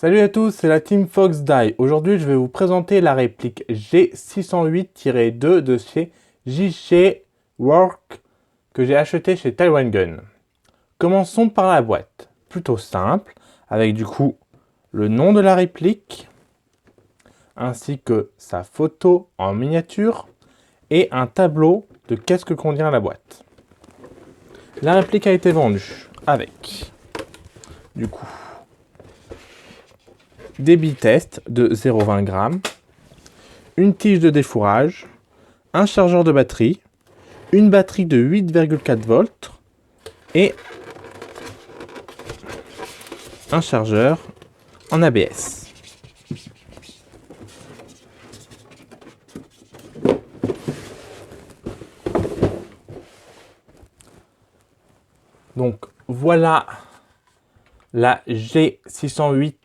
Salut à tous, c'est la team FoxDie. Aujourd'hui, je vais vous présenter la réplique G608-2 de chez JC Work que j'ai acheté chez Taiwan Gun. Commençons par la boîte. Plutôt simple, avec du coup le nom de la réplique, ainsi que sa photo en miniature et un tableau de qu'est-ce que contient la boîte. La réplique a été vendue avec du coup des billes test de 0,20 g, une tige de défourrage, un chargeur de batterie, une batterie de 8,4 volts et un chargeur en ABS. Donc voilà la G608-2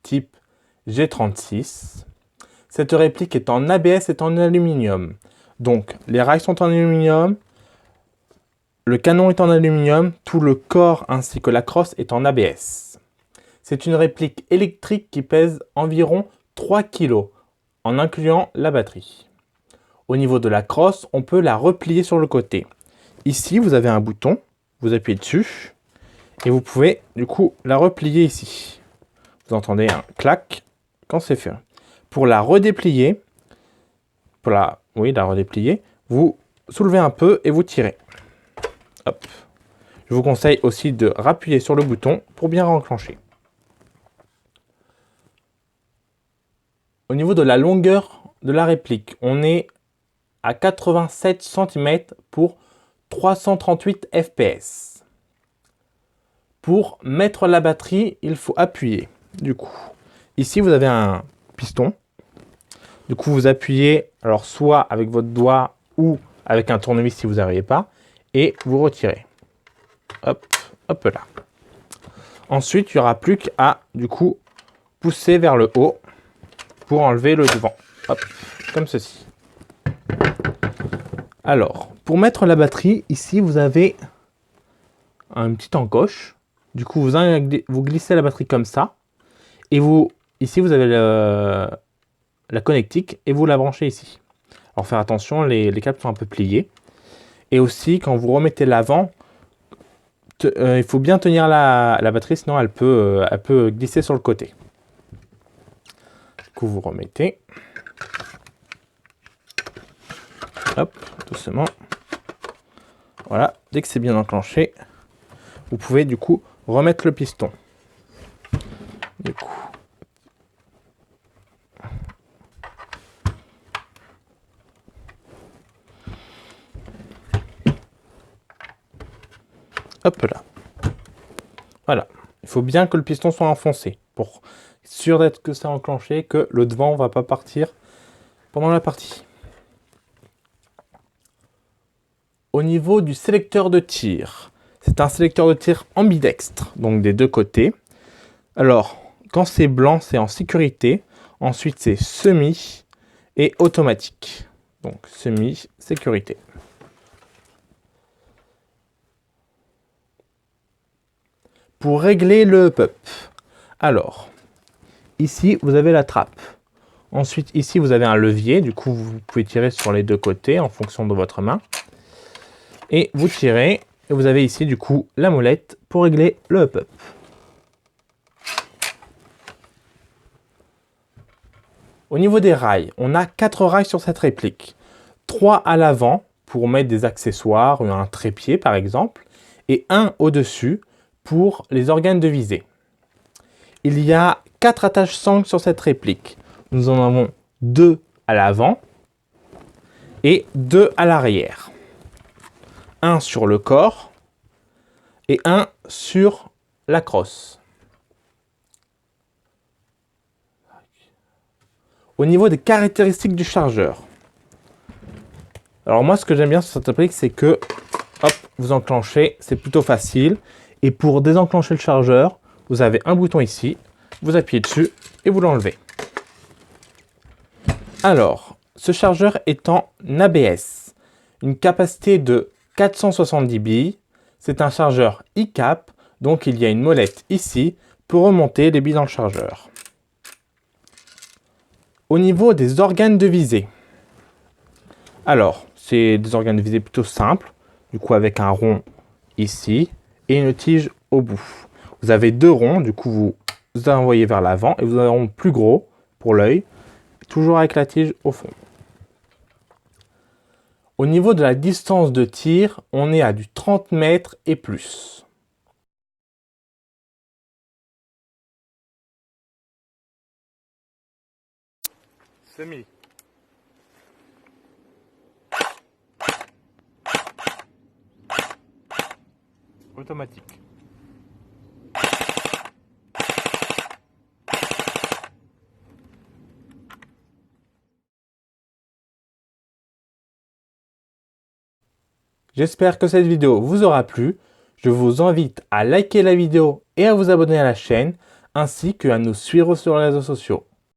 type G36. Cette réplique est en ABS et en aluminium. Donc les rails sont en aluminium, le canon est en aluminium, tout le corps ainsi que la crosse est en ABS. C'est une réplique électrique qui pèse environ 3 kg en incluant la batterie. Au niveau de la crosse, on peut la replier sur le côté. Ici, vous avez un bouton, vous appuyez dessus et vous pouvez du coup la replier ici. Vous entendez un clac quand c'est fait. Pour la redéplier, vous soulevez un peu et vous tirez. Hop. Je vous conseille aussi de rappuyer sur le bouton pour bien enclencher. Au niveau de la longueur de la réplique, on est à 87 cm pour 338 fps. Pour mettre la batterie, il faut appuyer. Du coup, ici vous avez un piston. Du coup, vous appuyez, alors soit avec votre doigt ou avec un tournevis si vous n'arrivez pas, et vous retirez. Hop, hop là. Ensuite, il n'y aura plus qu'à du coup pousser vers le haut pour enlever le devant. Hop, comme ceci. Alors, pour mettre la batterie, ici vous avez une petite encoche. Du coup, vous glissez la batterie comme ça. Et ici vous avez la connectique et vous la branchez ici. Alors faire attention, les câbles sont un peu pliés. Et aussi, quand vous remettez l'avant, il faut bien tenir la batterie, sinon elle peut glisser sur le côté. Du coup, vous remettez. Hop, doucement. Voilà, dès que c'est bien enclenché, vous pouvez du coup remettre le piston. Du coup. Hop là. Voilà. Il faut bien que le piston soit enfoncé pour être sûr d'être que c'est enclenché, que le devant ne va pas partir pendant la partie. Au niveau du sélecteur de tir, c'est un sélecteur de tir ambidextre, donc des deux côtés. Alors, quand c'est blanc, c'est en sécurité. Ensuite, c'est semi et automatique. Donc, semi, sécurité. Pour régler le pop, alors, ici, vous avez la trappe. Ensuite, ici, vous avez un levier. Du coup, vous pouvez tirer sur les deux côtés en fonction de votre main. Et vous tirez. Et vous avez ici, du coup, la molette pour régler le pop. Au niveau des rails, on a 4 rails sur cette réplique. 3 à l'avant pour mettre des accessoires, un trépied par exemple, et un au-dessus pour les organes de visée. Il y a 4 attaches sangles sur cette réplique. Nous en avons 2 à l'avant et 2 à l'arrière. Un sur le corps et un sur la crosse. Au niveau des caractéristiques du chargeur. Alors moi, ce que j'aime bien sur cette réplique, c'est que hop, vous enclenchez, c'est plutôt facile. Et pour désenclencher le chargeur, vous avez un bouton ici, vous appuyez dessus et vous l'enlevez. Alors, ce chargeur est en ABS, une capacité de 470 billes. C'est un chargeur e-cap, donc il y a une molette ici pour remonter les billes dans le chargeur. Au niveau des organes de visée, alors c'est des organes de visée plutôt simples, du coup avec un rond ici et une tige au bout. Vous avez deux ronds, du coup vous envoyez vers l'avant et vous avez un rond plus gros pour l'œil, toujours avec la tige au fond. Au niveau de la distance de tir, on est à du 30 mètres et plus. Semi. Automatique. J'espère que cette vidéo vous aura plu. Je vous invite à liker la vidéo et à vous abonner à la chaîne, ainsi qu'à nous suivre sur les réseaux sociaux.